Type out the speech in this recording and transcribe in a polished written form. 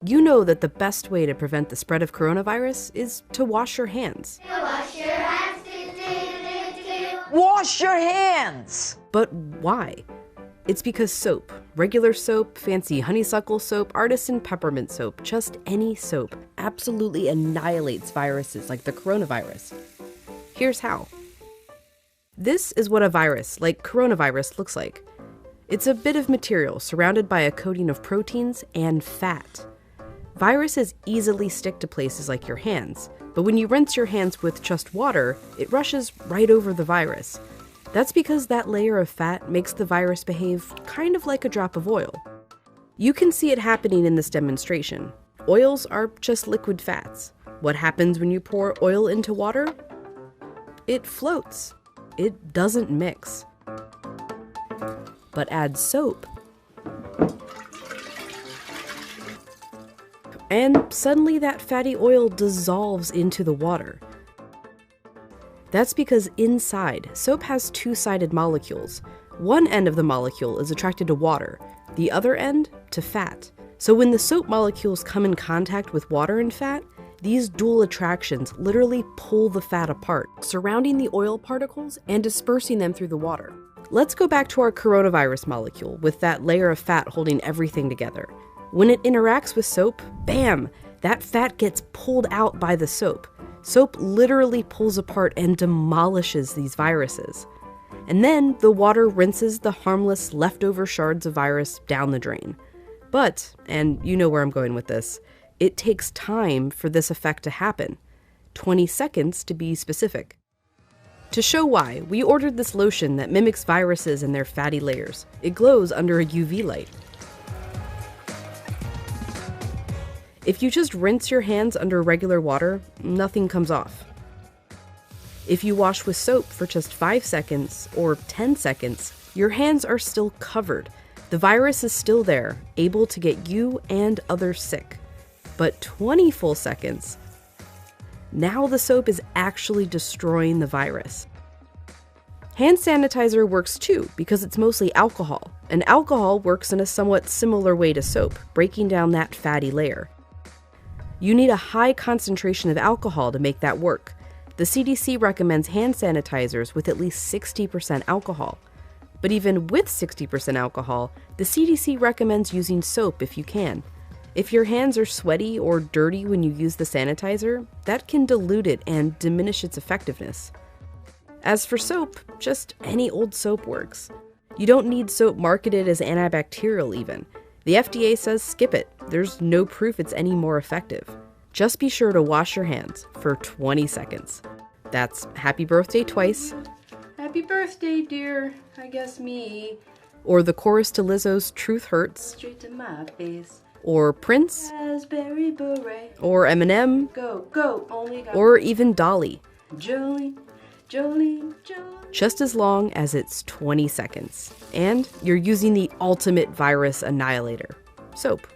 You know that the best way to prevent the spread of coronavirus is to wash your hands. Wash your hands. Wash your hands! But why? It's because soap, regular soap, fancy honeysuckle soap, artisan peppermint soap, just any soap, absolutely annihilates viruses like the coronavirus. Here's how. This is what a virus, like coronavirus, looks like. It's a bit of material surrounded by a coating of proteins and fat. Viruses easily stick to places like your hands, but when you rinse your hands with just water, it rushes right over the virus. That's because that layer of fat makes the virus behave kind of like a drop of oil. You can see it happening in this demonstration. Oils are just liquid fats. What happens when you pour oil into water? It floats. It doesn't mix. But add soap, and suddenly that fatty oil dissolves into the water. That's because inside, soap has two-sided molecules. One end of the molecule is attracted to water, the other end to fat. So when the soap molecules come in contact with water and fat, these dual attractions literally pull the fat apart, surrounding the oil particles and dispersing them through the water. Let's go back to our coronavirus molecule with that layer of fat holding everything together. When it interacts with soap, bam, that fat gets pulled out by the soap. Soap literally pulls apart and demolishes these viruses. And then the water rinses the harmless leftover shards of virus down the drain. But, and you know where I'm going with this, it takes time for this effect to happen. 20 seconds to be specific. To show why, we ordered this lotion that mimics viruses and their fatty layers. It glows under a UV light. If you just rinse your hands under regular water, nothing comes off. If you wash with soap for just 5 seconds or 10 seconds, your hands are still covered. The virus is still there, able to get you and others sick. But 20 full seconds, now the soap is actually destroying the virus. Hand sanitizer works too because it's mostly alcohol, and alcohol works in a somewhat similar way to soap, breaking down that fatty layer. You need a high concentration of alcohol to make that work. The CDC recommends hand sanitizers with at least 60% alcohol. But even with 60% alcohol, the CDC recommends using soap if you can. If your hands are sweaty or dirty when you use the sanitizer, that can dilute it and diminish its effectiveness. As for soap, just any old soap works. You don't need soap marketed as antibacterial even. The FDA says skip it. There's no proof it's any more effective. Just be sure to wash your hands for 20 seconds. That's happy birthday twice. Happy birthday, dear. I guess me. Or the chorus to Lizzo's Truth Hurts. Straight to my face. Or Prince. Raspberry beret. Or Eminem. Go, go, only got. Or even Dolly. Jolene, Jolene, Jolene. Just as long as it's 20 seconds. And you're using the ultimate virus annihilator, soap.